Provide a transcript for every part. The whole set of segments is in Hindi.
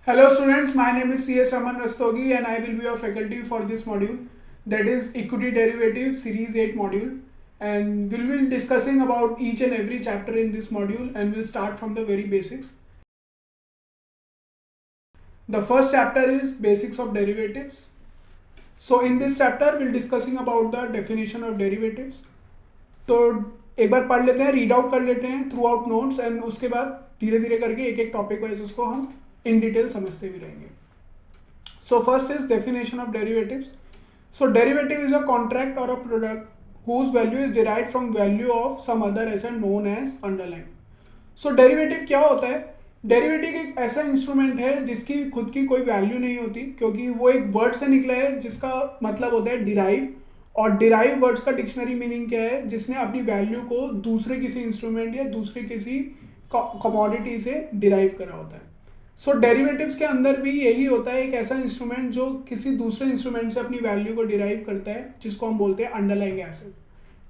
Hello students, my name is CS Raman Rastogi and I will be your faculty for this module, that is Equity Derivative Series 8 module, and we will be discussing about each and every chapter in this module and we'll start from the very basics. The first chapter is Basics of Derivatives. So in this chapter we'll discussing about the definition of derivatives. तो एक बार पढ़ लेते हैं, रीड आउट कर लेते हैं थ्रू आउट नोट्स एंड उसके बाद धीरे धीरे करके एक एक टॉपिक वाइज उसको हम इन डिटेल समझते भी रहेंगे. So first is definition of derivatives. So derivative is a contract or a product whose value is derived from value of some other asset known as underlying. So derivative क्या होता है? डेरिवेटिव एक ऐसा इंस्ट्रूमेंट है जिसकी खुद की कोई वैल्यू नहीं होती, क्योंकि वो एक वर्ड से निकला है जिसका मतलब होता है डिराइव, और डिराइव वर्ड्स का डिक्शनरी मीनिंग क्या है? जिसने अपनी वैल्यू को दूसरे किसी इंस्ट्रूमेंट या दूसरे किसी कमोडिटी से डिराइव करा होता है. सो डेरिवेटिव्स के अंदर भी यही होता है, एक ऐसा इंस्ट्रूमेंट जो किसी दूसरे इंस्ट्रूमेंट से अपनी वैल्यू को डिराइव करता है, जिसको हम बोलते हैं अंडरलाइंग एसेट.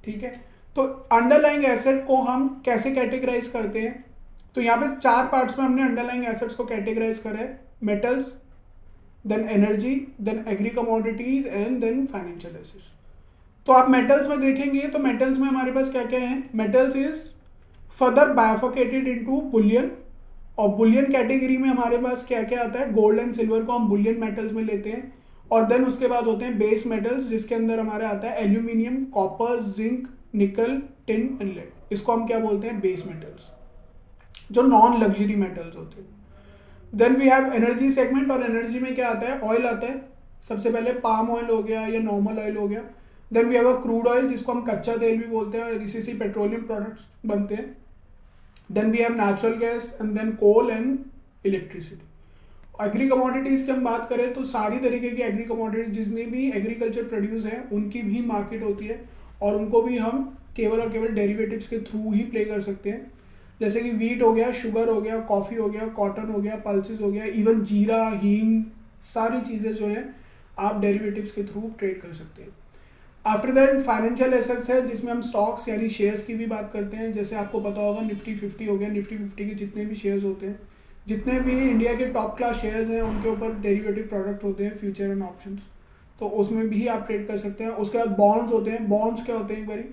ठीक है, तो अंडरलाइंग एसेट को हम कैसे कैटेगराइज करते हैं? तो यहाँ पे चार पार्ट्स में हमने अंडरलाइंग एसेट्स को कैटेगराइज करा है: metals, then energy, then agri commodities and then financial assets. तो आप मेटल्स में देखेंगे तो मेटल्स में हमारे पास क्या क्या है? Metals is further bifurcated into Boolean, और बुलियन कैटेगरी में हमारे पास क्या क्या आता है? गोल्ड एंड सिल्वर को हम बुलियन मेटल्स में लेते हैं. और देन उसके बाद होते हैं बेस मेटल्स, जिसके अंदर हमारा आता है aluminium, copper, zinc, nickel, tin and lead. इसको हम क्या बोलते हैं? बेस मेटल्स, जो नॉन लग्जरी मेटल्स होते हैं. Then we have energy segment, और एनर्जी में क्या आता है? ऑयल आता है. सबसे पहले पाम ऑयल हो गया या नॉर्मल ऑयल हो गया. Then we have a crude oil, जिसको हम कच्चा तेल भी बोलते हैं, और इसी से पेट्रोलियम प्रोडक्ट्स बनते हैं. Then we have natural gas and then coal and electricity. Agri commodities की हम बात करें तो सारी तरीके की एग्री कमोडिटीज जितनी भी एग्रीकल्चर प्रोड्यूस है उनकी भी मार्केट होती है, और उनको भी हम केवल और केवल डेरिवेटिव्स के थ्रू ही प्ले कर सकते हैं. जैसे कि वीट हो गया, शुगर हो गया, कॉफ़ी हो गया, कॉटन हो गया, पल्सेस हो गया, इवन जीरा, हींग, सारी चीज़ें जो है आप डेरिवेटिव्स के थ्रू ट्रेड कर सकते हैं. आफ्टर दैट फाइनेंशियल एसेट्स है, जिसमें हम स्टॉक्स यानी शेयर्स की भी बात करते हैं. जैसे आपको पता होगा निफ्टी 50 हो गया, निफ्टी 50 के जितने भी शेयर्स होते हैं, जितने भी इंडिया के टॉप क्लास शेयर्स हैं, उनके ऊपर डेरिवेटिव प्रोडक्ट होते हैं, फ्यूचर एंड ऑप्शंस. तो उसमें भी आप ट्रेड कर सकते हैं. उसके बाद बॉन्ड्स होते हैं. बॉन्ड्स क्या होते हैं? एक बारी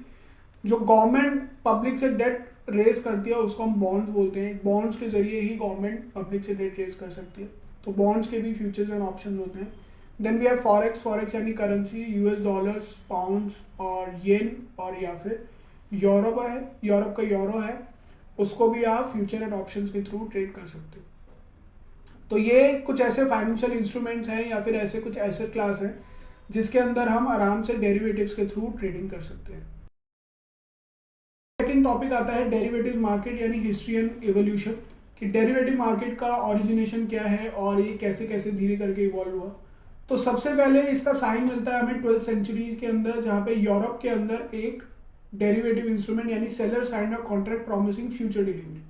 जो गवर्नमेंट पब्लिक से डेट रेस करती है उसको हम बॉन्ड्स बोलते हैं. बॉन्ड्स के जरिए ही गवर्नमेंट पब्लिक से डेट रेस कर सकती है. तो बॉन्ड्स के भी फ्यूचर्स एंड ऑप्शंस होते हैं. Then we have forex. Forex यानी करेंसी, यूएस डॉलर्स, पाउंड्स और येन, और या फिर यूरोप है, यूरोप का यूरो है, उसको भी आप फ्यूचर एंड ऑप्शंस के थ्रू ट्रेड कर सकते हो. तो ये कुछ ऐसे फाइनेंशियल इंस्ट्रूमेंट्स हैं या फिर ऐसे कुछ एसेट क्लास हैं जिसके अंदर हम आराम से डेरिवेटिव्स के थ्रू ट्रेडिंग कर सकते हैं. सेकेंड टॉपिक आता है डेरिवेटिव मार्केट यानी हिस्ट्री एंड एवोल्यूशन, कि डेरिवेटिव मार्केट का ओरिजिनेशन क्या है और ये कैसे कैसे धीरे करके इवॉल्व हुआ. तो सबसे पहले इसका साइन मिलता है हमें 12th सेंचुरी के अंदर, जहाँ पे यूरोप के अंदर एक डेरिवेटिव इंस्ट्रूमेंट यानी seller signed a contract promising future delivery.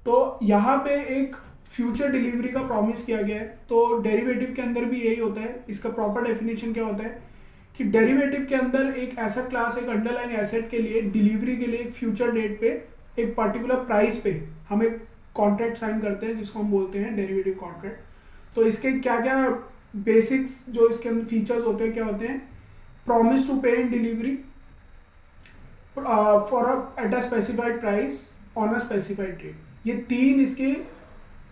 तो यहाँ पे एक फ्यूचर डिलीवरी का प्रॉमिस किया गया है. तो डेरिवेटिव के अंदर भी यही होता है. इसका प्रॉपर डेफिनेशन क्या होता है कि डेरिवेटिव के अंदर एक ऐसा क्लास, एक अंडरलाइन एसेट के लिए डिलीवरी के लिए एक फ्यूचर डेट पे एक पर्टिकुलर प्राइस पे हम एक कॉन्ट्रैक्ट साइन करते हैं, जिसको हम बोलते हैं डेरिवेटिव कॉन्ट्रैक्ट. तो इसके क्या क्या बेसिक्स जो इसके अंदर फीचर्स होते हैं क्या होते हैं? Promise to pay in delivery for at a specified price on a specified date. ये तीन इसके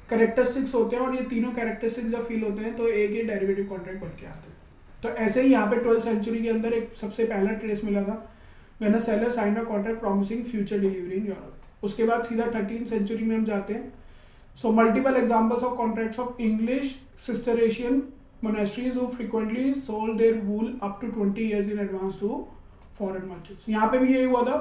कैरेक्टरिस्टिक्स होते हैं, और ये तीनों कैरेक्टरिस्टिक्स जब फील होते हैं तो एक ये डेरिवेटिव कॉन्ट्रैक्ट बन के आते हैं. तो ऐसे ही यहाँ पे 12th सेंचुरी के अंदर एक सबसे पहला ट्रेस मिला था, when a seller signed a contract promising future delivery in Europe. उसके बाद सीधा 13th सेंचुरी में हम जाते हैं. So multiple examples of contracts of English Cistercian monasteries who frequently sold their wool up to 20 years in advance to foreign merchants. यहाँ पे भी यही हुआ था,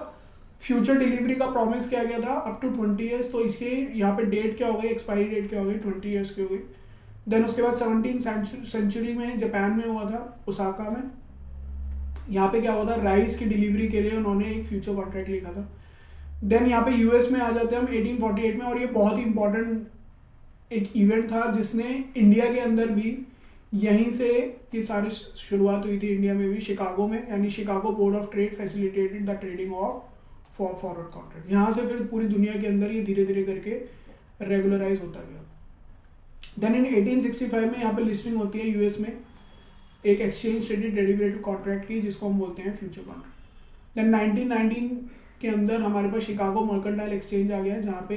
फ्यूचर डिलीवरी का प्रॉमिस किया गया था अप टू 20 years. तो इसके यहाँ पे डेट क्या हो गई, एक्सपायरी डेट क्या हो गई? 20 years की हो गई. देन उसके बाद 17th सेंचुरी में जापान में हुआ था, ओसाका में. यहाँ पे क्या हुआ था? राइस की डिलीवरी के लिए उन्होंने एक फ्यूचर कॉन्ट्रैक्ट लिखा था. देन यहाँ पे यूएस में आ जाते हैं हम 1848 में, और ये बहुत ही इंपॉर्टेंट एक इवेंट था जिसने इंडिया के अंदर भी यहीं से ये सारी शुरुआत हुई थी. इंडिया में भी शिकागो में, यानी Chicago board of trade facilitated the trading of forward contract. यहाँ से फिर पूरी दुनिया के अंदर ये धीरे धीरे करके रेगुलराइज होता गया. देन इन 1865 में यहाँ पे लिस्टिंग होती है यूएस में एक एक्सचेंज ट्रेडेड डेरिवेटिव कॉन्ट्रैक्ट की, जिसको हम बोलते हैं फ्यूचर कॉन्ट्रैक्ट। देन 1919 के अंदर हमारे पास शिकागो मर्केंटाइल एक्सचेंज आ गया, जहाँ पे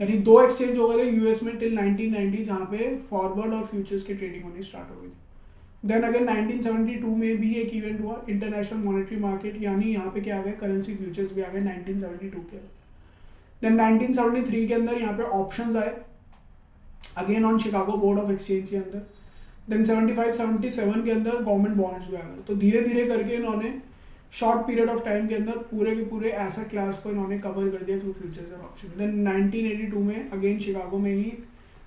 यानी 2 एक्सचेंज हो गए थे यूएस में टिल 1990, जहाँ पे फॉरवर्ड और फ्यूचर्स की ट्रेडिंग होनी स्टार्ट हो गई थी। देन अगेन 1972 में भी एक इवेंट हुआ, इंटरनेशनल मॉनेटरी मार्केट, यानी यहाँ पे क्या आ गए, करेंसी फ्यूचर्स भी आ गए 1972 के। देन 1973 के अंदर यहाँ पे ऑप्शंस आए again on Chicago board of exchange के अंदर। देन 75-77 के अंदर गवर्नमेंट बॉन्ड्स भी आ गए। तो धीरे धीरे करके इन्होंने शॉर्ट पीरियड ऑफ टाइम के अंदर पूरे के पूरे एसेट क्लास को इन्होंने कवर कर दिया थ्रू फ्यूचर्स और ऑप्शन। देन 1982 में अगेन शिकागो में ही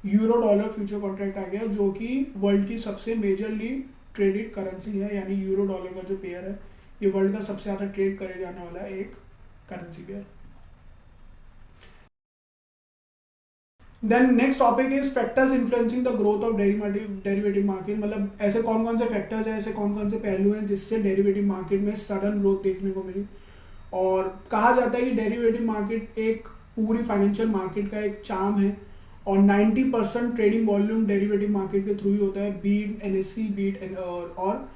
यूरो डॉलर फ्यूचर कॉन्ट्रैक्ट आ गया, जो कि वर्ल्ड की सबसे मेजरली ट्रेडेड करेंसी है, यानी यूरो डॉलर का जो पेयर है ये वर्ल्ड का सबसे ज़्यादा ट्रेड करे जाने वाला एक currency pair. Then next topic is factors influencing the growth of derivative market. मतलब ऐसे कौन कौन से फैक्टर्स हैं, ऐसे कौन कौन से पहलू हैं जिससे डेरिवेटिव मार्केट में सडन ग्रोथ देखने को मिली। और कहा जाता है कि डेरिवेटिव मार्केट एक पूरी फाइनेंशियल मार्केट का एक चार्म है, और 90% ट्रेडिंग वॉल्यूम डेरिवेटिव मार्केट के थ्रू ही होता है, बीट एनएससी, बीट और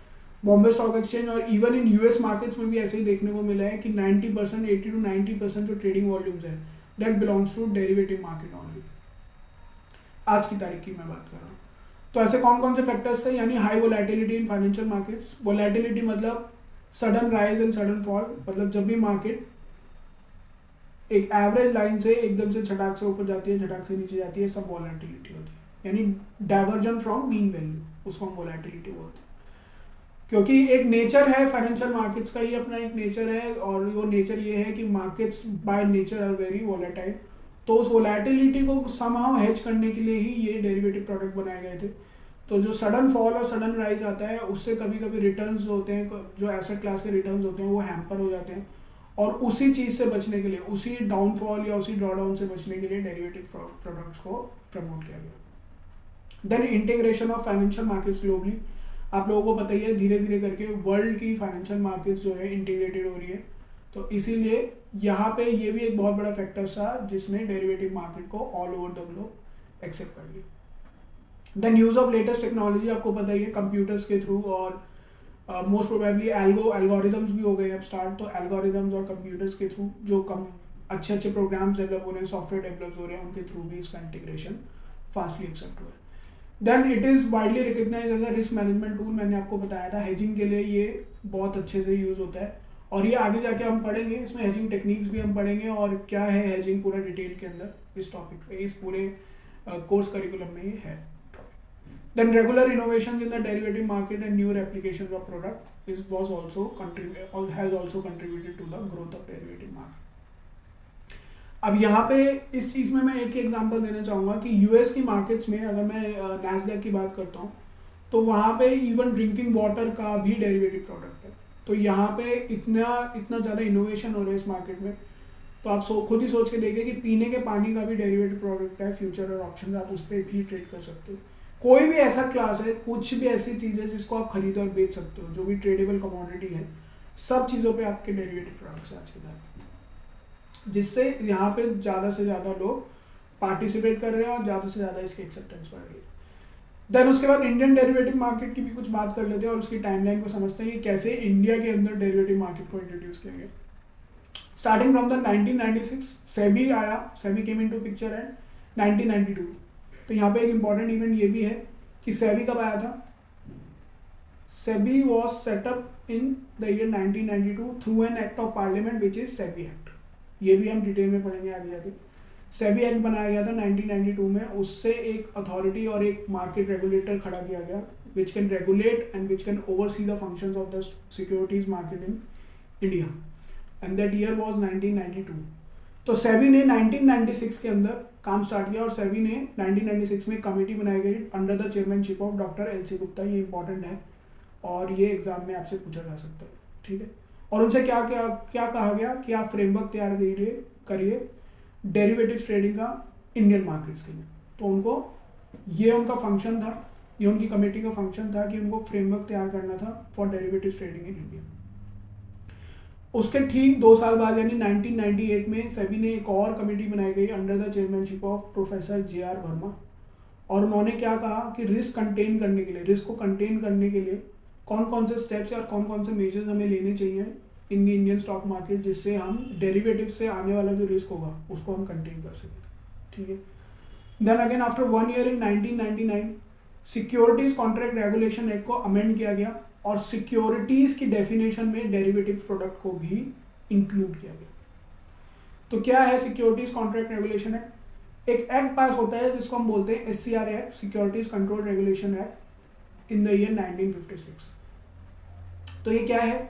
बॉम्बे स्टॉक एक्सचेंज। और इवन इन यूएस मार्केट्स में भी ऐसे ही देखने को मिला है कि 90%, 80 to 90% जो ट्रेडिंग वॉल्यूम्स है that belongs to derivative market only. आज की तारीख की मैं बात कर रहा हूँ। तो ऐसे कौन कौन से फैक्टर्स थे, यानी high volatility in financial markets. Volatility मतलब sudden rise and sudden fall, मतलब जब भी मार्केट एक एवरेज लाइन से एकदम से झटाक से ऊपर जाती है, झटाक से नीचे जाती है, सब वोलेटिलिटी होती है, यानी डाइवर्जन फ्रॉम मीन वैल्यू, उसको हम वोलेटिलिटी बोलते हैं। क्योंकि एक नेचर है फाइनेंशियल मार्केट्स का, ही अपना एक नेचर है, और वो नेचर ये है कि markets by nature are very volatile. तो उस वोलेटिलिटी को समहाउ हेज करने के लिए ही ये डेरिवेटिव प्रोडक्ट बनाए गए थे। तो जो सडन फॉल और सडन राइज आता है उससे कभी कभी रिटर्न्स होते हैं, जो एसेट क्लास के रिटर्न्स होते हैं वो हैम्पर हो जाते हैं, और उसी चीज़ से बचने के लिए, उसी डाउनफॉल या उसी ड्रॉडाउन से बचने के लिए डेरिवेटिव प्रोडक्ट्स को प्रमोट किया गया। Then integration of financial markets globally. आप लोगों को पता ही है धीरे धीरे करके वर्ल्ड की फाइनेंशियल मार्केट्स जो है इंटीग्रेटेड हो रही है, तो इसीलिए यहाँ पे ये भी एक बहुत बड़ा फैक्टर था जिसने डेरिवेटिव मार्केट को all over the globe accept कर लिया। Then use of latest technology, आपको पता ही है कंप्यूटर्स के थ्रू, और मोस्ट प्रोबेबली एल्गोरिदम्स भी हो गए अब स्टार्ट। तो एल्गोरिदम्स और कंप्यूटर्स के थ्रू जो अच्छे अच्छे प्रोग्राम्स डेवलप हो रहे हैं, सॉफ्टवेयर डेवलप हो रहे हैं, उनके थ्रू भी इसका इंटीग्रेशन फास्टली एक्सेप्ट हुआ है। Then it is widely recognize as a risk management tool. मैंने आपको बताया था हेजिंग के लिए ये बहुत अच्छे से यूज़ होता है, और ये आगे जाके हम पढ़ेंगे, इसमें हेजिंग टेक्निक्स भी हम पढ़ेंगे, और क्या है हेजिंग पूरा डिटेल के अंदर इस टॉपिक पे, इस पूरे कोर्स करिकुलम में ये है topic. Then regular innovation in the derivative market and new application of product is was also has also contributed to the growth of derivative market. अब यहाँ पे इस चीज़ में मैं एक एग्जांपल देना चाहूँगा कि यूएस की मार्केट्स में अगर मैं नैस्डैक की बात करता हूँ, तो वहाँ पे इवन ड्रिंकिंग वाटर का भी डेरिवेटिव प्रोडक्ट है। तो यहाँ पे इतना ज़्यादा इनोवेशन हो रहा है इस मार्केट में, तो आप खुद ही सोच के देखिए कि पीने के पानी का भी डेरिवेटिव प्रोडक्ट है, फ्यूचर और ऑप्शन, आप उस पर भी ट्रेड कर सकते हो। कोई भी ऐसा क्लास है, कुछ भी ऐसी चीज़ है जिसको आप खरीद और बेच सकते हो, जो भी ट्रेडेबल कमोडिटी है, सब चीज़ों पे आपके डेरिवेटिव प्रोडक्ट्स आज के दौर में, जिससे यहाँ पे ज़्यादा से ज़्यादा लोग पार्टिसिपेट कर रहे हैं और ज़्यादा से ज़्यादा इसकी एक्सेप्टेंस बढ़ रही है। देन उसके बाद इंडियन डेरिवेटिव मार्केट की भी कुछ बात कर लेते हैं और उसकी टाइमलाइन को समझते हैं कि कैसे इंडिया के अंदर डेरिवेटिव मार्केट को इंट्रोड्यूस किया गया। स्टार्टिंग फ्रॉम द 1996 सेबी आया, SEBI came into picture and 1992। तो यहाँ पे एक इंपॉर्टेंट इवेंट ये भी है कि सेबी कब आया था। SEBI was setup in the year 1992 through an act of parliament which is SEBI act. ये भी हम डिटेल में पढ़ेंगे आगे जाके। सेबी एक्ट बनाया गया था 1992 में, उससे एक अथॉरिटी और एक मार्केट रेगुलेटर खड़ा किया गया which can regulate and which can oversee the functions of the securities market in India, and that year was 1992। तो सेबी ने 1996 के अंदर काम स्टार्ट किया, और सेबी ने 1996 में कमेटी बनाई गई under the chairmanship of doctor LC. Gupta. ये इंपॉर्टेंट है और ये एग्जाम में आपसे पूछा जा सकता है, ठीक है। और उनसे क्या क्या क्या कहा गया कि आप फ्रेमवर्क तैयार करिए डेरिवेटिव्स ट्रेडिंग का इंडियन मार्केट्स के लिए। तो उनको ये उनका फंक्शन था, ये उनकी कमेटी का फंक्शन था कि उनको फ्रेमवर्क तैयार करना था for derivatives trading in India. उसके ठीक 2 साल बाद यानी 1998 में सेबी ने एक और कमेटी बनाई गई under the chairmanship of professor JR. Verma, और उन्होंने क्या कहा कि रिस्क कंटेन करने के लिए, रिस्क को कंटेन करने के लिए कौन कौन से स्टेप्स और कौन कौन से मेजर्स हमें लेने चाहिए in the Indian stock market, जिससे हम डेरिवेटिव से आने वाला जो रिस्क होगा उसको हम कंटेन कर सकें, ठीक है। Then again after 1 year in 1999 securities contract regulation act को अमेंड किया गया और सिक्योरिटीज की डेफिनेशन में डेरिवेटिव प्रोडक्ट को भी इंक्लूड किया गया। तो क्या है सिक्योरिटीज कॉन्ट्रैक्ट रेगुलेशन एक्ट? एक एक्ट पास होता है जिसको हम बोलते हैं SCR act, securities control regulation act, in the year 1956। तो ये क्या है?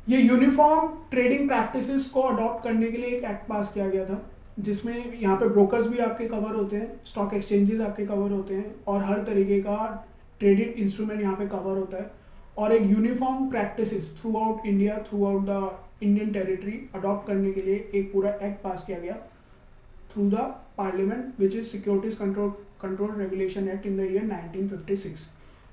ये यूनिफॉर्म ट्रेडिंग प्रैक्टिसेस को अडॉप्ट करने के लिए एक एक्ट पास किया गया था, जिसमें यहाँ पे ब्रोकर्स भी आपके कवर होते हैं, स्टॉक एक्सचेंजेस आपके कवर होते हैं और हर तरीके का ट्रेडेड इंस्ट्रूमेंट यहाँ पे कवर होता है। और एक uniform practices through out India, through out the Indian territory adopt करने के लिए एक पूरा एक्ट पास किया गया through the parliament, which is securities control regulation act in the year 1956।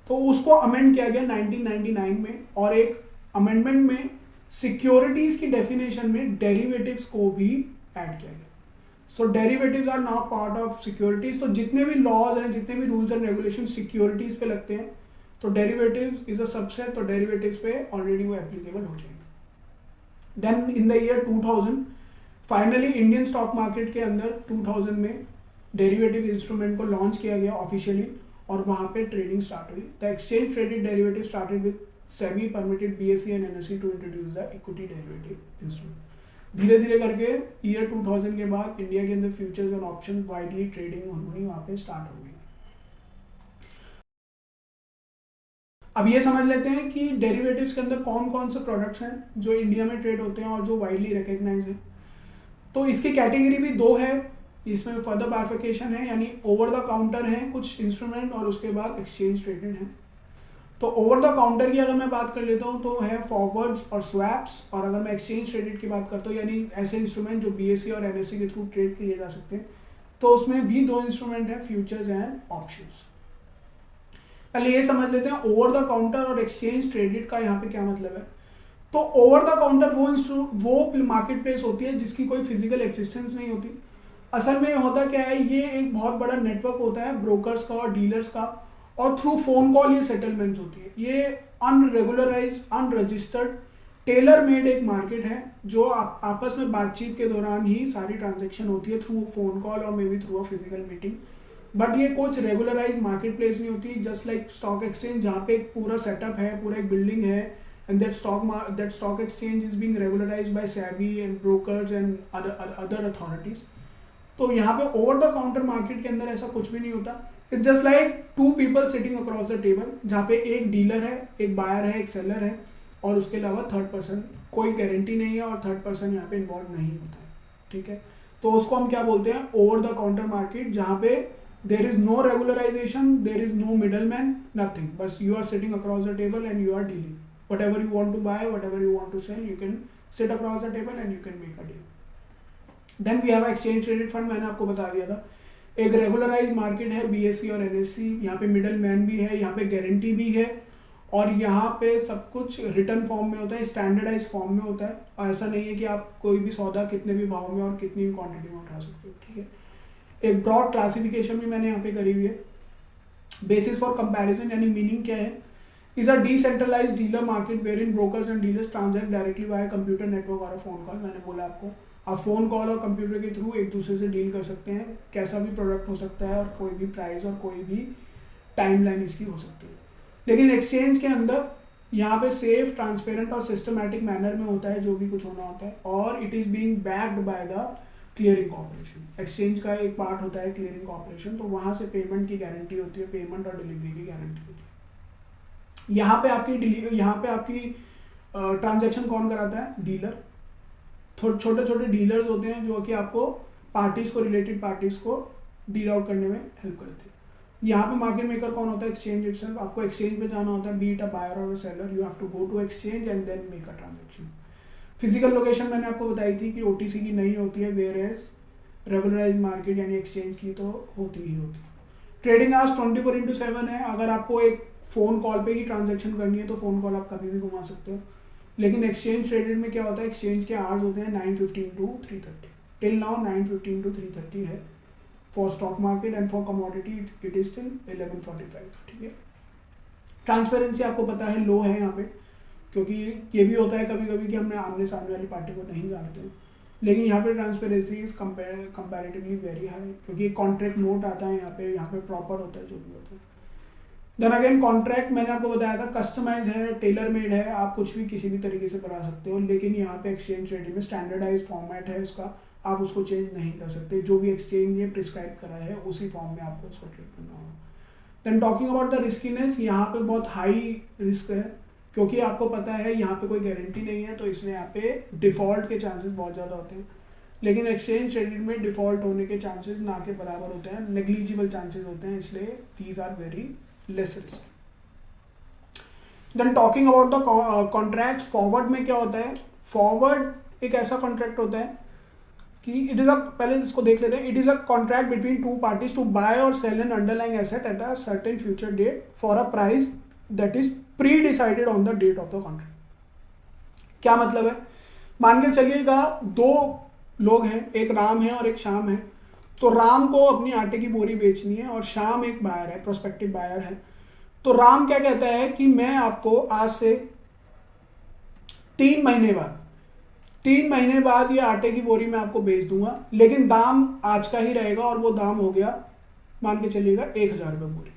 तो उसको अमेंड किया गया 1999 में, और एक अमेंडमेंट में सिक्योरिटीज की डेफिनेशन में डेरिवेटिव्स को भी ऐड किया गया। So derivatives are now part of securities. तो जितने भी लॉज हैं, जितने भी रूल्स एंड रेगुलेशन सिक्योरिटीज पे लगते हैं, तो डेरिवेटिव्स इज अ सबसेट, तो डेरिवेटिव्स पे ऑलरेडी वो एप्लीकेबल हो जाएंगे। Then in the year 2000 finally Indian stock market के अंदर 2000 में डेरिवेटिव इंस्ट्रूमेंट को लॉन्च किया गया ऑफिशियली, और वहाँ पे ट्रेडिंग स्टार्ट हुई। The exchange traded derivative started with SEBI permitted BSE and NSE to introduce the equity derivative instrument. धीरे धीरे करके ईयर 2000 के बाद इंडिया के अंदर futures and option widely trading होनी वहाँ पे स्टार्ट हो गई। अब ये समझ लेते हैं कि डेरिवेटिव्स के अंदर कौन कौन से प्रोडक्ट्स हैं जो इंडिया में ट्रेड होते हैं और जो वाइडली रिकग्नाइज है। तो इसकी कैटेगरी भी दो है, इसमें फर्दर बाइफिकेशन है, यानी ओवर द काउंटर है कुछ इंस्ट्रूमेंट और उसके बाद एक्सचेंज ट्रेडेड है। तो ओवर द काउंटर की अगर मैं बात कर लेता हूँ तो है फॉरवर्ड्स और स्वैप्स, और अगर मैं एक्सचेंज ट्रेडेड की बात करता हूँ यानी ऐसे इंस्ट्रूमेंट जो BSE और NSE के थ्रू ट्रेड किए जा सकते हैं, तो उसमें भी दो इंस्ट्रूमेंट है, फ्यूचर्स एंड ऑप्शंस। पहले ये समझ लेते हैं ओवर द काउंटर और एक्सचेंज ट्रेडेड का यहाँ पे क्या मतलब है। तो ओवर द काउंटर वो मार्केट प्लेस होती है जिसकी कोई फिजिकल एक्सिस्टेंस नहीं होती। असल में होता क्या है, ये एक बहुत बड़ा नेटवर्क होता है ब्रोकर्स का और डीलर्स का, और थ्रू फोन कॉल ये सेटलमेंट्स होती है। ये अनरेगुलराइज, अनरजिस्टर्ड, टेलर मेड एक मार्केट है जो आपस में बातचीत के दौरान ही सारी ट्रांजैक्शन होती है थ्रू फोन कॉल और may be through a physical meeting. But ये कुछ रेगुलराइज मार्केट प्लेस नहीं होती, जस्ट लाइक स्टॉक एक्सचेंज जहाँ पे एक पूरा सेटअप है, पूरा एक बिल्डिंग है, and that stock exchange is being regularised by SEBI and brokers and other authorities. तो यहाँ पे ओवर द काउंटर मार्केट के अंदर ऐसा कुछ भी नहीं होता। It's just like two people sitting across the table, जहाँ पे एक डीलर है, एक बायर है, एक सेलर है, और उसके अलावा थर्ड पर्सन, कोई गारंटी नहीं है और थर्ड पर्सन यहाँ पे इन्वॉल्व नहीं होता है, ठीक है। तो उसको हम क्या बोलते हैं, ओवर द काउंटर मार्केट, जहाँ पे there is no regularisation, there is no middle man, nothing, बस you are sitting across the table and you are dealing whatever you want to buy, whatever you want to sell, you can sit across the table and you can make a deal. Then we have exchange traded fund, मैंने आपको बता दिया था। एक रेगुलराइज मार्केट है BSE और NSE, यहाँ पे मिडल मैन भी है, यहाँ पे गारंटी भी है, और यहाँ पे सब कुछ रिटर्न फॉर्म में होता है, स्टैंडर्डाइज फॉर्म में होता है, और ऐसा नहीं है कि आप कोई भी सौदा कितने भी भाव में और कितनी भी क्वांटिटी में उठा सकते हो, ठीक है। एक ब्रॉड क्लासिफिकेशन भी मैंने यहाँ पे करी हुई है। बेसिस फॉर कंपैरिजन यानी मीनिंग क्या है, is a decentralized dealer market wherein brokers and dealers transact directly via computer network और a phone call। मैंने बोला आपको, आप फोन कॉल और कंप्यूटर के थ्रू एक दूसरे से डील कर सकते हैं, कैसा भी प्रोडक्ट हो सकता है और कोई भी प्राइस और कोई भी टाइमलाइन इसकी हो सकती है। लेकिन एक्सचेंज के अंदर यहाँ पे सेफ, ट्रांसपेरेंट और सिस्टमैटिक मैनर में होता है जो भी कुछ होना होता है, और it is being backed by the clearing corporation. Exchange का एक पार्ट होता है क्लियरिंग कॉर्पोरेशन, तो वहाँ से पेमेंट की गारंटी होती है, पेमेंट और डिलीवरी की गारंटी होती है। यहाँ पे आपकी ट्रांजैक्शन कौन कराता है, डीलर। छोटे छोटे डीलर्स होते हैं जो कि आपको पार्टीज को, रिलेटेड पार्टीज को डील आउट करने में हेल्प करते हैं। यहाँ पे मार्केट मेकर कौन होता है, एक्सचेंज इटसेल्फ। आपको एक्सचेंज पे जाना होता है, बी इट अ बायर और seller, you have to go to exchange and then make a transaction. Physical location मैंने आपको बताई थी कि OTC की नहीं होती है, वेयर एज रेगुलराइज मार्केट यानी एक्सचेंज की तो होती ही होती है। ट्रेडिंग आवर्स 24/7 है। अगर आपको एक फ़ोन कॉल पे ही ट्रांजैक्शन करनी है तो फ़ोन कॉल आप कभी भी घुमा सकते हो। लेकिन एक्सचेंज ट्रेडेड में क्या होता है, एक्सचेंज के आवर्स होते हैं 9:15 to 3:30। टिल नाउ 9:15 to 3:30 है for stock market and for commodity it is still 1145, ठीक है। ट्रांसपेरेंसी आपको पता है लो है यहाँ पे, क्योंकि ये भी होता है कभी कभी कि हमने आमने सामने वाली पार्टी को नहीं जानते हैं, लेकिन यहाँ पे transparency is comparatively very high, क्योंकि कॉन्ट्रैक्ट नोट आता है यहाँ पे प्रॉपर होता है जो भी होता है। देन अगेन कॉन्ट्रैक्ट मैंने आपको बताया था कस्टमाइज है, टेलर मेड है, आप कुछ भी किसी भी तरीके से बना सकते हो, लेकिन यहाँ पे एक्सचेंज ट्रेडिंग में स्टैंडर्डाइज फॉर्मेट है इसका, आप उसको चेंज नहीं कर सकते, जो भी एक्सचेंज ये प्रिस्क्राइब करा है उसी फॉर्म में आपको उसको ट्रेड करना होगा। देन टॉकिंग अबाउट द रिस्कीनेस, यहाँ पे बहुत हाई रिस्क है, क्योंकि आपको पता है यहाँ पे कोई गारंटी नहीं है, तो इसलिए यहाँ पे डिफ़ॉल्ट के चांसेस बहुत ज़्यादा होते हैं, लेकिन एक्सचेंज ट्रेडेड में डिफ़ॉल्ट होने के चांसेस ना के बराबर होते हैं, नेग्लिजिबल चांसेस होते हैं, इसलिए these are very less risk. Then talking about the contract, forward में क्या होता है, फॉरवर्ड एक ऐसा कॉन्ट्रैक्ट होता है कि इट इज़ अ, पहले इसको देख लेते हैं, it is a contract between two parties to buy और sell an underlying asset at a certain future date for a price that is pre decided on the date of the contract. क्या मतलब है, मान के चलिएगा दो लोग हैं, एक राम है और एक श्याम है, तो राम को अपनी आटे की बोरी बेचनी है और श्याम एक बायर है, प्रोस्पेक्टिव बायर है। तो राम क्या कहता है कि मैं आपको आज से 3 महीने बाद ये आटे की बोरी मैं आपको बेच दूंगा, लेकिन दाम आज का ही रहेगा और वो दाम हो गया मान के चलिएगा 1000 रुपये बोरी।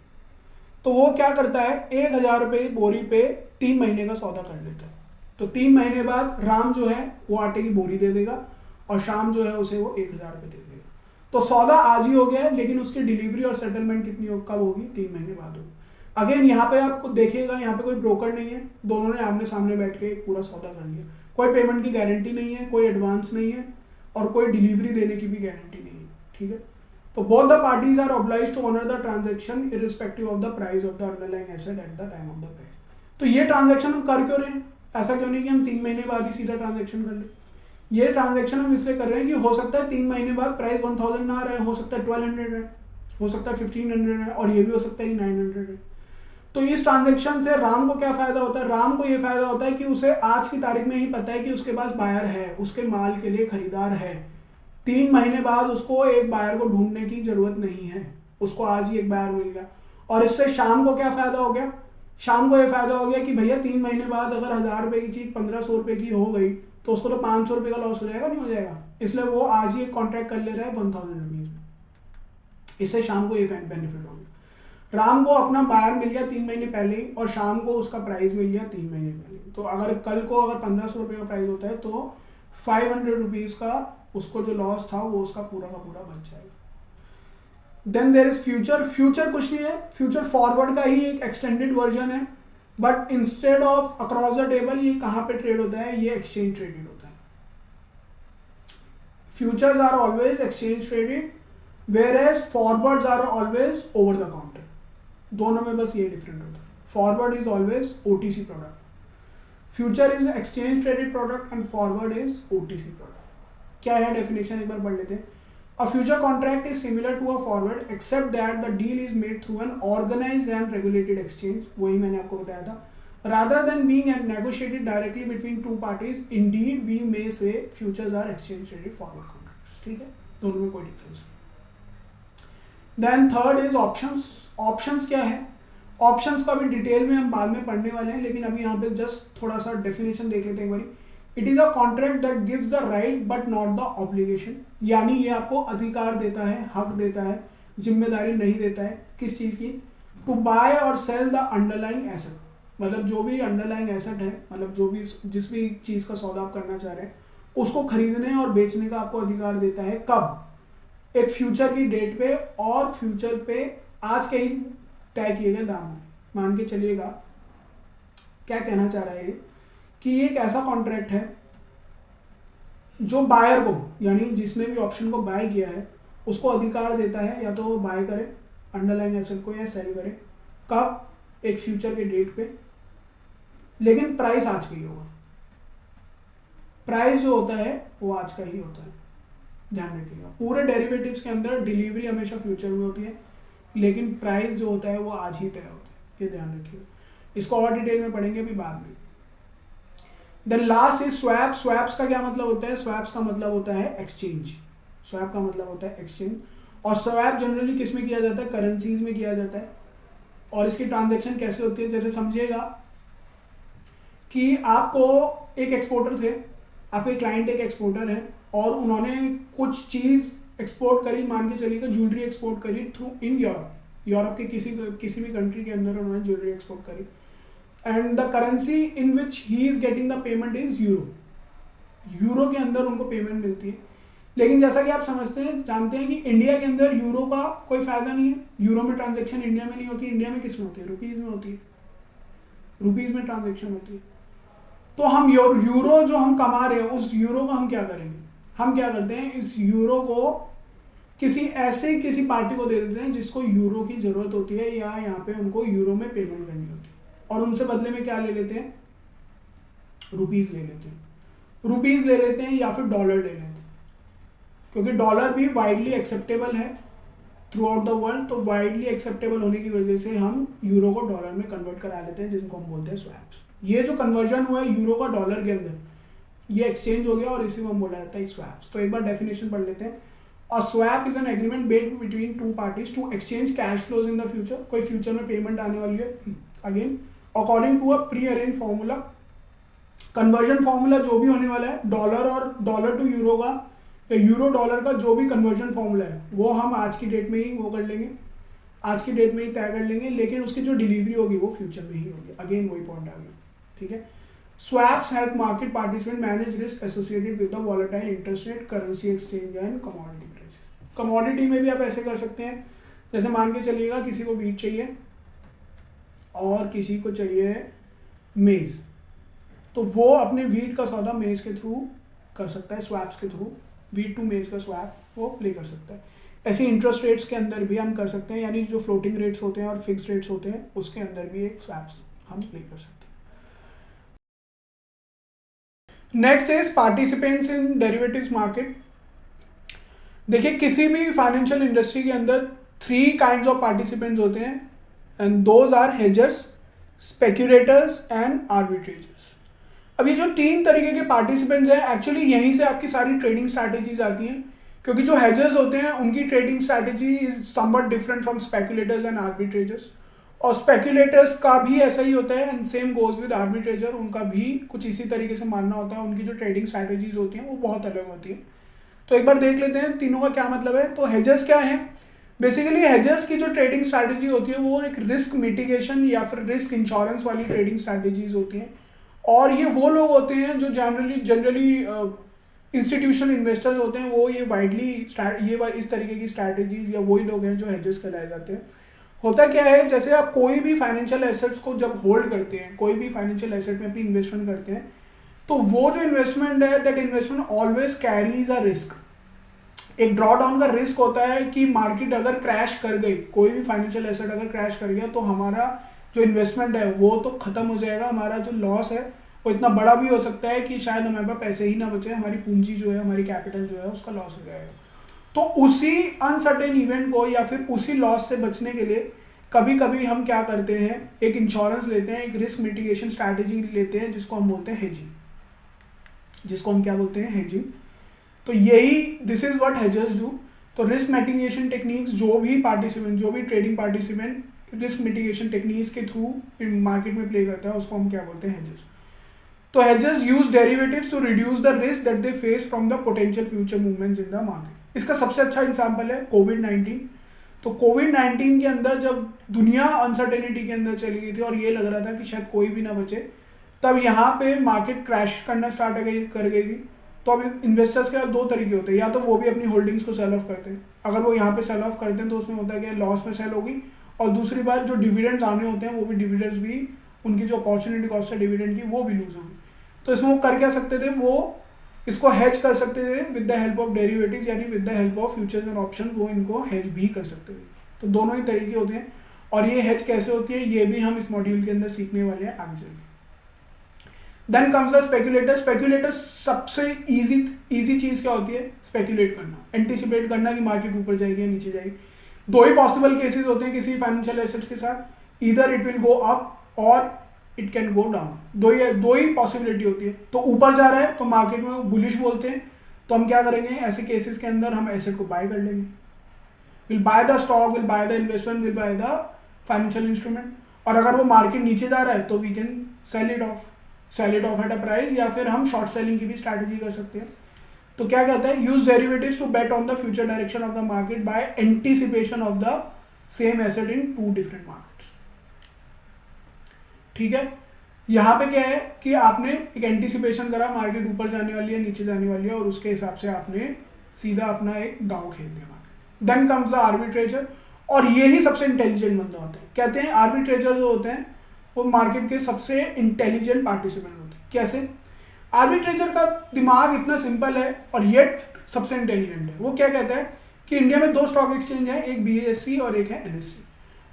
तो वो क्या करता है 1000 रुपये बोरी पे 3 महीने का सौदा कर लेता है। तो 3 महीने बाद राम जो है वो आटे की बोरी दे देगा और शाम जो है उसे वो 1000 रुपये दे देगा। तो सौदा आज ही हो गया है, लेकिन उसकी डिलीवरी और सेटलमेंट कब होगी, 3 महीने बाद होगी। अगेन यहाँ पे आपको देखिएगा, यहाँ पे कोई ब्रोकर नहीं है, दोनों ने आमने सामने बैठ के पूरा सौदा कर लिया, कोई पेमेंट की गारंटी नहीं है, कोई एडवांस नहीं है और कोई डिलीवरी देने की भी गारंटी नहीं है, ठीक है। तो both the parties are obliged to honour the transaction irrespective of the price of the underlying asset at the time of the price. तो ये ट्रांजैक्शन हम कर क्यों रहे हैं, ऐसा क्यों नहीं कि हम 3 महीने बाद ही सीधा ट्रांजैक्शन कर ले। ये ट्रांजैक्शन हम इसलिए कर रहे हैं कि हो सकता है 3 महीने बाद प्राइस 1000 ना रहे, हो सकता है 1200 है, हो सकता है 1500 है और ये भी हो सकता है 900 है। तो इस ट्रांजैक्शन से राम को क्या फायदा होता है, राम को ये फायदा होता है कि उसे आज की तारीख में ही पता है कि उसके पास बायर है, उसके माल के लिए खरीदार है। 3 महीने बाद उसको एक बायर को ढूंढने की जरूरत नहीं है, उसको आज ही एक बायर मिल गया। और इससे शाम को क्या फायदा हो गया, शाम को ये फायदा हो गया कि भैया 3 महीने बाद अगर 1000 रुपये की चीज 1500 रुपये की हो गई तो उसको तो 500 रुपये का लॉस हो जाएगा, नहीं हो जाएगा, इसलिए वो आज ही एक कॉन्ट्रैक्ट कर ले रहा है 1000 रुपीज में। इससे शाम को ये बेनिफिट हो गया, राम को अपना बायर मिल गया 3 महीने पहले ही और शाम को उसका प्राइस मिल गया 3 महीने पहले। तो अगर कल को अगर 1500 रुपये का प्राइस होता है तो 500 रुपीज़ का उसको जो लॉस था वो उसका पूरा का पूरा बच जाएगा। Then there is future, future कुछ नहीं है, फ्यूचर फॉरवर्ड का ही एक एक्सटेंडेड वर्जन है, but instead of across the table ये कहाँ पे ट्रेड होता है, ये एक्सचेंज ट्रेडेड होता है। Futures are always exchange traded whereas forwards are always over the counter, दोनों में बस ये डिफरेंट होता है। Forward is always OTC product, future is exchange traded product and forward is OTC product. क्या है डेफिनेशन एक बार पढ़ लेते हैं। A future contract is similar to a forward except that the deal is made through an organised and regulated exchange, वही मैंने आपको बताया था, rather than being negotiated directly between two parties, indeed we may say futures are exchange traded forward contracts, ठीक है, दोनों में कोई डिफरेंस नहीं। Then third is options. Options क्या है, ऑप्शंस का भी डिटेल में हम बाद में पढ़ने वाले हैं, लेकिन अभी यहाँ पे जस्ट थोड़ा सा डेफिनेशन देख लेते हैं एक बारी। It is a contract that gives the right but not the obligation, यानी ये आपको अधिकार देता है, हक देता है, जिम्मेदारी नहीं देता है, किस चीज़ की, टू बाय और सेल द अंडरलाइंग एसेट, मतलब जो भी अंडरलाइंग एसेट है, मतलब जो भी जिस भी चीज़ का सौदा आप करना चाह रहे हैं उसको खरीदने और बेचने का आपको अधिकार देता है। कब, एक फ्यूचर की डेट पे और फ्यूचर पे आज के ही तय किए गए दाम में। मान के चलिएगा क्या कहना चाह रहा है कि ये एक ऐसा कॉन्ट्रैक्ट है जो बायर को, यानी जिसने भी ऑप्शन को बाय किया है उसको अधिकार देता है या तो वो बाय करे अंडरलाइन एसेट को या सेल करे। कब, एक फ्यूचर के डेट पे, लेकिन प्राइस आज का ही होगा। प्राइस जो होता है वो आज का ही होता है, ध्यान रखिएगा। पूरे डेरिवेटिव्स के अंदर डिलीवरी हमेशा फ्यूचर में होती है, लेकिन प्राइस जो होता है वो आज ही तय होता है, ये ध्यान रखिएगा। इसको और डिटेल में पढ़ेंगे अभी बाद में। Then last is swap. Swaps का क्या मतलब होता है, स्वैप्स का मतलब होता है एक्सचेंज, स्वैप का मतलब होता है एक्सचेंज। और स्वैप जनरली किस में किया जाता है, करेंसीज में किया जाता है। और इसकी ट्रांजैक्शन कैसे होती है, जैसे समझिएगा कि आपको एक एक्सपोर्टर थे, आपके क्लाइंट एक एक्सपोर्टर है और उन्होंने कुछ चीज़ एक्सपोर्ट करी, मान के चलिएगा ज्वेलरी एक्सपोर्ट करी थ्रू इन यूरोप के किसी भी कंट्री के अंदर उन्होंने ज्वेलरी एक्सपोर्ट करी, and the currency in which he is getting the payment is euro के अंदर उनको पेमेंट मिलती है। लेकिन जैसा कि आप समझते हैं, जानते हैं कि इंडिया के अंदर यूरो का कोई फायदा नहीं है, यूरो में ट्रांजेक्शन इंडिया में नहीं होती, इंडिया में किस में होती है, रुपीज़ में होती है, रुपीज़ में ट्रांजेक्शन होती है। तो हम यूरो जो हम कमा रहे हैं उस यूरो को हम क्या करेंगे, हम क्या करते हैं, इस यूरो को किसी पार्टी को दे देते हैं जिसको यूरो की ज़रूरत होती है या यहाँ पे उनको यूरो में पेमेंट करनी होती है, और उनसे बदले में क्या ले लेते हैं, रुपीज़ ले लेते हैं, रुपीज़ ले लेते हैं या फिर डॉलर ले लेते हैं, क्योंकि डॉलर भी वाइडली एक्सेप्टेबल है थ्रू आउट द वर्ल्ड। तो वाइडली एक्सेप्टेबल होने की वजह से हम यूरो को डॉलर में कन्वर्ट करा लेते हैं, जिनको हम बोलते हैं स्वैप्स। ये जो कन्वर्जन हुआ है यूरो का डॉलर के अंदर, ये एक्सचेंज हो गया और इसी को हम बोला जाता है स्वैप्स। तो एक बार डेफिनेशन पढ़ लेते हैं। A swap is an agreement made between two parties to exchange cash flows in the future. कोई फ्यूचर में पेमेंट आने वाली है, again according to a pre arrange formula. Conversion formula जो भी होने वाला है डॉलर और डॉलर टू यूरो का या यूरो डॉलर का जो भी कन्वर्जन फॉर्मूला है वो हम आज की डेट में ही वो कर लेंगे, आज की डेट में ही तय कर लेंगे, लेकिन उसकी जो डिलीवरी होगी वो फ्यूचर में ही होगी। अगेन वही पॉइंट आ गया, ठीक है। Swaps help market participant manage risk associated with the volatile interest rate, currency exchange and commodity price. Commodity में भी आप ऐसे कर सकते हैं, जैसे मान के चलिएगा किसी को वीट चाहिए और किसी को चाहिए मेज़, तो वो अपने वीट का सौदा मेज़ के थ्रू कर सकता है, स्वैप्स के थ्रू वीट टू मेज़ का स्वैप वो प्ले कर सकता है। ऐसे इंटरेस्ट रेट्स के अंदर भी हम कर सकते हैं, यानी जो फ्लोटिंग रेट्स होते हैं और फिक्स रेट्स होते हैं उसके अंदर भी एक स्वैप्स हम प्ले कर सकते हैं। Next is participants in derivatives market. देखिए किसी भी फाइनेंशियल इंडस्ट्री के अंदर 3 काइंड्स ऑफ पार्टिसिपेंट्स होते हैं, and those are hedgers, speculators and arbitrageurs. अब ये जो 3 तरीके के पार्टिसिपेंट्स हैं, एक्चुअली यहीं से आपकी सारी ट्रेडिंग स्ट्रैटेजीज आती हैं, क्योंकि जो हेजर्स होते हैं उनकी trading strategy is somewhat different from speculators and arbitrageurs, और स्पेक्यूलेटर्स का भी ऐसा ही होता है, and same goes with arbitrageur, उनका भी कुछ इसी तरीके से मानना होता है, उनकी जो ट्रेडिंग स्ट्रैटेजीज होती हैं वो बहुत अलग होती है। तो एक बार देख लेते हैं तीनों का क्या मतलब है। तो हेजर्स क्या है, बेसिकली हेजर्स की जो ट्रेडिंग स्ट्रैटेजी होती है वो एक रिस्क मिटिगेशन या फिर रिस्क इंश्योरेंस वाली ट्रेडिंग स्ट्रैटेजीज होती हैं, और ये वो लोग होते हैं जो जनरली इंस्टीट्यूशनल इन्वेस्टर्स होते हैं, वो ये वाइडली इस तरीके की स्ट्रैटेजीज या वही लोग हैं जो हेजर्स कहलाए जाते हैं। होता क्या है, जैसे आप कोई भी फाइनेंशियल एसेट्स को जब होल्ड करते हैं, कोई भी फाइनेंशियल एसेट में अपनी इन्वेस्टमेंट करते हैं, तो वो जो इन्वेस्टमेंट है that investment always carries a risk. एक ड्रॉ डाउन का रिस्क होता है कि मार्केट अगर क्रैश कर गई, कोई भी फाइनेंशियल एसेट अगर क्रैश कर गया तो हमारा जो इन्वेस्टमेंट है वो तो खत्म हो जाएगा, हमारा जो लॉस है वो इतना बड़ा भी हो सकता है कि शायद हमारे पास पैसे ही ना बचे, हमारी पूंजी जो है, हमारी कैपिटल जो है उसका लॉस हो जाएगा। तो उसी अनसर्टेन इवेंट को या फिर उसी लॉस से बचने के लिए कभी कभी हम क्या करते हैं, एक इंश्योरेंस लेते हैं, एक रिस्क मिटिगेशन स्ट्रैटेजी लेते हैं जिसको हम बोलते हैं हेजिंग, जिसको हम क्या बोलते हैं, हेजिंग। तो यही this is what hedgers do. तो रिस्क मिटिगेशन टेक्निक्स जो भी trading participant risk mitigation techniques के थ्रू मार्केट में प्ले करता है उसको हम क्या बोलते हैं, हेजर्स। तो hedgers use derivatives to reduce the risk that they face from the potential future movements in the market. इसका सबसे अच्छा एग्जांपल है कोविड-19। तो कोविड-19 के अंदर जब दुनिया अनसर्टेनिटी के अंदर चली गई थी और ये लग रहा था कि शायद कोई भी ना बचे, तब यहाँ पे मार्केट क्रैश करना स्टार्ट कर गई थी। तो अब इन्वेस्टर्स के 2 तरीके होते हैं, या तो वो भी अपनी होल्डिंग्स को सेल ऑफ करते हैं, अगर वो यहाँ पे सेल ऑफ करते हैं तो उसमें होता है कि लॉस में सेल होगी, और दूसरी बात जो डिविडेंड्स आने होते हैं वो भी डिविडेंड्स भी, उनकी जो अपॉर्चुनिटी कॉस्ट है डिविडेंड की वो भी लूज होगी। तो इसमें वो कर क्या सकते थे, वो इसको हेज कर सकते थे with the help of derivatives, यानी with the help of futures and option, वो इनको हेज भी कर सकते थे। तो दोनों ही तरीके होते हैं, और ये हेज कैसे होती है ये भी हम इस मॉड्यूल के अंदर सीखने वाले हैं आगे चलकर। Then comes the speculator. Speculator सबसे इजी चीज क्या होती है, स्पेक्यूलेट करना, एंटिसिपेट करना कि मार्केट ऊपर जाएगी या नीचे जाएगी। 2 ही पॉसिबल केसेस होते हैं किसी फाइनेंशियल एसेट्स के साथ, either it will go up और इट कैन गो डाउन। दो ही पॉसिबिलिटी होती है। तो ऊपर जा रहा है तो मार्केट में बुलिश बोलते हैं, तो हम क्या करेंगे, ऐसे केसेस के अंदर हम एसेट को बाय कर लेंगे। Will buy the stock, will buy the investment, will buy the financial instrument. और अगर वो मार्केट नीचे जा रहा है तो we can sell it off at a price, या फिर हम शॉर्ट सेलिंग की भी स्ट्रैटेजी कर सकते हैं। तो क्या कहता है, use derivatives to bet on the future direction of the market by anticipation of the same asset in two different markets. ठीक है, यहाँ पे क्या है कि आपने एक एंटीसिपेशन करा, मार्केट ऊपर जाने वाली है, नीचे जाने वाली है, और उसके हिसाब से आपने सीधा अपना एक दाव खेल दिया मार्केट। देन कम्स द आर्बिट्रेजर, और ये ही सबसे इंटेलिजेंट बंदा होता है। कहते हैं आर्बिट्रेजर जो होते हैं वो मार्केट के सबसे इंटेलिजेंट पार्टिसिपेंट होते हैं। कैसे? आर्बिट्रेजर का दिमाग इतना सिंपल है और येट सबसे इंटेलिजेंट है। वो क्या कहता है कि इंडिया में दो स्टॉक एक्सचेंज है, एक BSE और एक है NSE।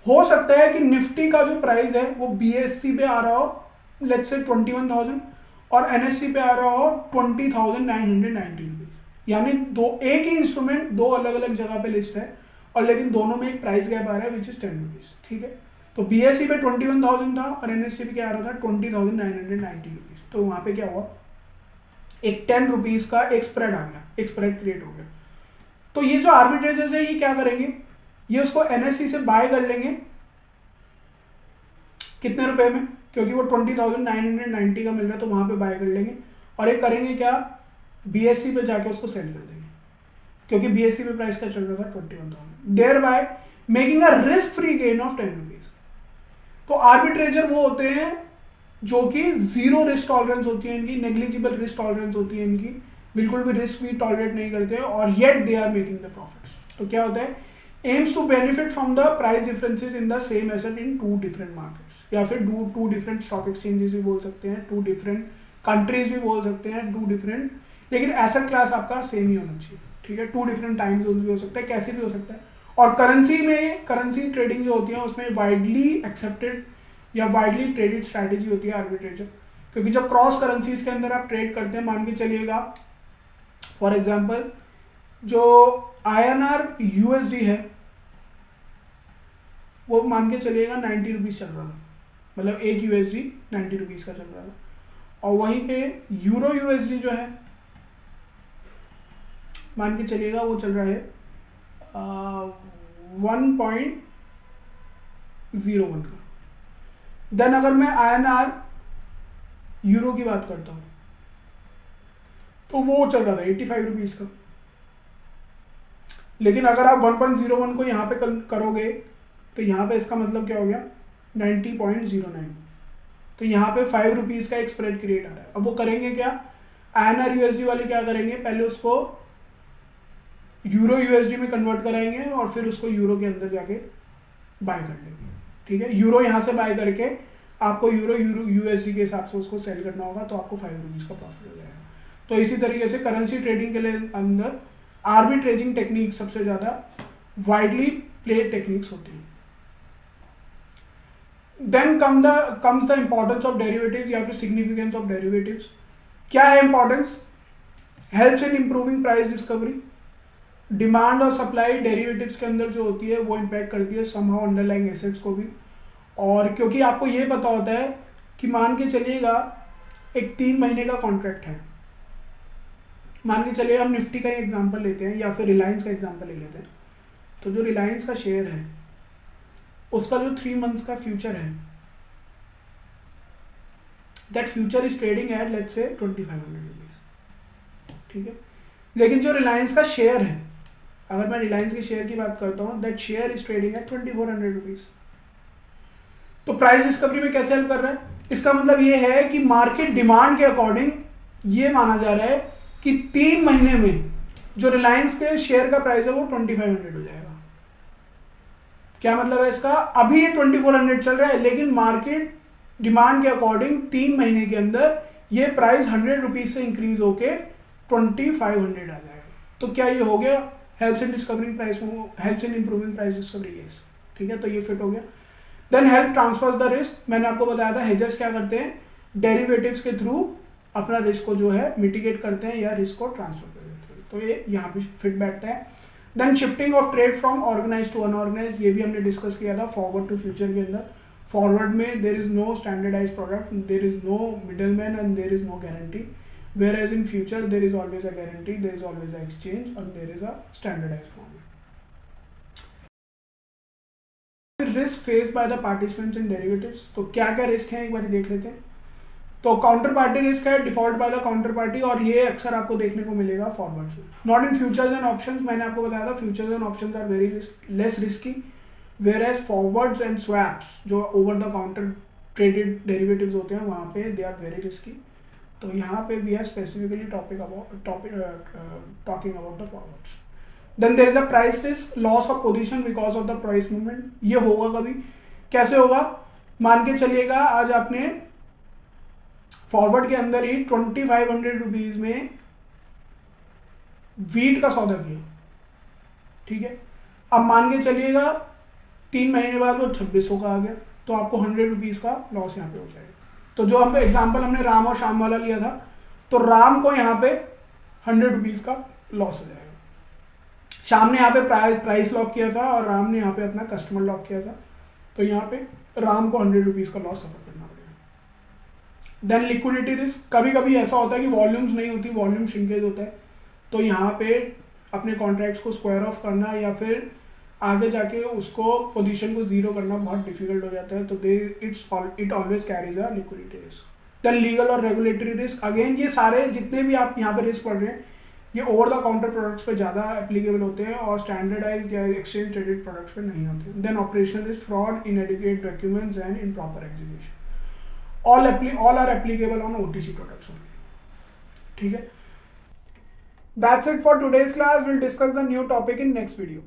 हो सकता है कि निफ्टी का जो प्राइस है वो BSE पे आ रहा हो लेट्स से 21,000 और NSE पे आ रहा हो 20,990 रुपीज, यानी एक ही इंस्ट्रूमेंट दो अलग अलग जगह पे लिस्ट है, और लेकिन दोनों में एक प्राइस गैप आ रहा है विच इज 10 रुपीज। ठीक है, तो BSE पे 21,000 था और NSE पे क्या आ रहा था 20,990 रुपीज। तो वहां पे क्या हुआ, एक 10 रुपीज का एक स्प्रेड आ गया, एक स्प्रेड क्रिएट हो गया। तो ये जो आर्बिट्रेजर्स है ये क्या करेंगे, ये उसको NSE से बाय कर लेंगे कितने रुपए में, क्योंकि वो 20,990 का मिल रहा है तो वहां पे बाय कर लेंगे, और एक करेंगे क्या, BSE पे जाके उसको सेल कर देंगे, क्योंकि BSE पे प्राइस का चल रहा था 21,000, thereby making a risk free gain of 10 rupees. तो आर्बिट्रेजर वो होते हैं जो कि जीरो रिस्क टॉलरेंस होती है इनकी, नेग्लिजिबल रिस्क टॉलरेंस होती है इनकी, बिल्कुल भी रिस्क भी टॉलरेट नहीं करते हैं, और yet they are making the profits. तो क्या होता है, aims to benefit from the price differences in the same asset in two different markets, या फिर टू डिफरेंट स्टॉक एक्सचेंजेस भी बोल सकते हैं, टू डिफरेंट कंट्रीज भी बोल सकते हैं, टू डिफरेंट, लेकिन एसेट क्लास आपका सेम ही होना चाहिए। ठीक है, टू डिफरेंट टाइम जोन भी हो सकता है, कैसे भी हो सकता है। और करेंसी में, करेंसी ट्रेडिंग जो होती है उसमें वाइडली एक्सेप्टेड या वाइडली ट्रेडेड स्ट्रैटेजी होती है आर्बिट्रेजर, क्योंकि जब क्रॉस करेंसीज के अंदर आप ट्रेड करते हैं, मान के चलिएगा फॉर एग्जांपल जो INR USD है वो मान के चलिएगा 90 रुपीज चल रहा था, मतलब एक USD 90 रुपीज का चल रहा था, और वहीं पे यूरो USD जो है मान के चलिएगा वो चल रहा है 1.01 का। देन अगर मैं INR यूरो की बात करता हूं तो वो चल रहा था 85 रुपीज का, लेकिन अगर आप 1.01 को यहाँ पे करोगे तो यहाँ पे इसका मतलब क्या हो गया 90.09, तो यहाँ पे 5 रुपीज का एक स्प्रेड क्रिएट आ रहा है। अब वो करेंगे क्या, INR USD वाले क्या करेंगे, पहले उसको यूरो USD में कन्वर्ट कराएंगे और फिर उसको यूरो के अंदर जाके बाय कर लेंगे। ठीक है, यूरो यहाँ से बाय करके आपको यूरो USD के हिसाब से उसको सेल करना होगा, तो आपको 5 रुपीज का प्रॉफिट हो जाएगा। तो इसी तरीके से करेंसी ट्रेडिंग के लिए अंदर आर्बिट्रेजिंग टेक्निक सबसे ज्यादा वाइडली प्लेड टेक्निक्स होती हैं। Then comes the importance of derivatives या फिर सिग्निफिकेंस ऑफ डेरिवेटिव्स। क्या है importance, helps in improving price discovery, demand और सप्लाई डेरिवेटिव्स के अंदर जो होती है वो इम्पैक्ट करती है समहाउ अंडरलाइंग एसेट्स को भी, और क्योंकि आपको ये पता होता है कि मान के चलिएगा एक 3 महीने का कॉन्ट्रैक्ट है, मान के चलिए हम निफ्टी का ही एग्जांपल लेते हैं या फिर रिलायंस का एग्जांपल ले लेते हैं, तो जो रिलायंस का शेयर है उसका जो 3 मंथ्स का फ्यूचर है, that future is trading at let's say 2500 rupees. ठीक है, लेकिन जो रिलायंस का शेयर है, अगर मैं रिलायंस के शेयर की बात करता हूँ, that share is trading at 2400 rupees. तो प्राइस डिस्कवरी में कैसे हेल्प कर रहा है, इसका मतलब ये है कि मार्केट डिमांड के अकॉर्डिंग ये माना जा रहा है कि 3 महीने में जो रिलायंस के शेयर का प्राइस है वो 2500 हो जाएगा। क्या मतलब है इसका, अभी ये 2400 चल रहा है, लेकिन मार्केट डिमांड के अकॉर्डिंग 3 महीने के अंदर ये प्राइस 100 रुपीज से इंक्रीज होके 2500 आ जाएगा। तो क्या ये हो गया helps in discovering price, helps in improving price discovery. Yes, ठीक है, तो ये फिट हो गया। Then help transfers the risk, मैंने आपको बताया था हेजर्स क्या करते हैं, डेरिवेटिव्स के थ्रू अपना रिस्क को जो है मिटिगेट करते हैं या रिस्क को ट्रांसफर कर देते हैं, तो ये यहाँ पे फिट बैठता है। Then shifting of trade from organise to unorganise, ये भी हमने डिस्कस किया था फॉरवर्ड टू फ्यूचर के अंदर। फॉरवर्ड में there is no standardise product, there is no middle man and there is no guarantee, whereas in future there is always a guarantee, there is always a exchange and there is a standardized format. Risk face by the participants in derivatives, तो क्या क्या रिस्क हैं एक बार देख लेते हैं। तो काउंटर पार्टी रिस्क है default by the counter party, और ये अक्सर आपको देखने को मिलेगा फॉरवर्ड्स में, not in futures and options. मैंने आपको बताया था futures and options are very less risky, whereas forwards and swaps जो over the counter traded derivatives होते हैं वहाँ पे दे आर वेरी रिस्की। तो यहाँ पे we are specifically talking about the forwards. Then there is a price risk, loss of position because of the price movement. ये होगा कभी, कैसे होगा, मान के चलिएगा आज आपने फॉरवर्ड के अंदर ही 2500 रुपीज में वीट का सौदा किया, ठीक है। अब मान के चलिएगा 3 महीने बाद वो 2600 का आ गया, तो आपको 100 रुपीज का लॉस यहाँ पे हो जाएगा। तो जो हम एग्जाम्पल हमने राम और श्याम वाला लिया था, तो राम को यहाँ पे 100 रुपीज का लॉस हो जाएगा। श्याम ने यहाँ पे प्राइस लॉक किया था और राम ने यहाँ पे अपना कस्टमर लॉक किया था, तो यहाँ पे राम को 100 रुपीज का लॉस सफर करना पड़ेगा। देन लिक्विडिटी रिस्क, कभी कभी ऐसा होता है कि वॉल्यूम्स नहीं होती, वॉल्यूम श्रिंकेज होता है, तो यहाँ पे अपने कॉन्ट्रैक्ट्स को स्क्वायर ऑफ करना या फिर आगे जाके उसको पोजीशन को जीरो करना बहुत डिफिकल्ट हो जाता है, तो it always carries a liquidity risk. Then legal और रेगुलेटरी रिस्क, अगेन ये सारे जितने भी आप यहाँ पे रिस्क पढ़ रहे हैं ये ओवर द काउंटर प्रोडक्ट्स पे ज़्यादा एप्लीकेबल होते हैं और स्टैंडर्डाइज्ड या एक्सचेंज ट्रेडेड प्रोडक्ट्स पे नहीं होते। Then operational risk, fraud, inadequate documents and improper execution, all are applicable on OTC products only, ठीक है। That's it for today's class. We'll discuss the new topic in next video.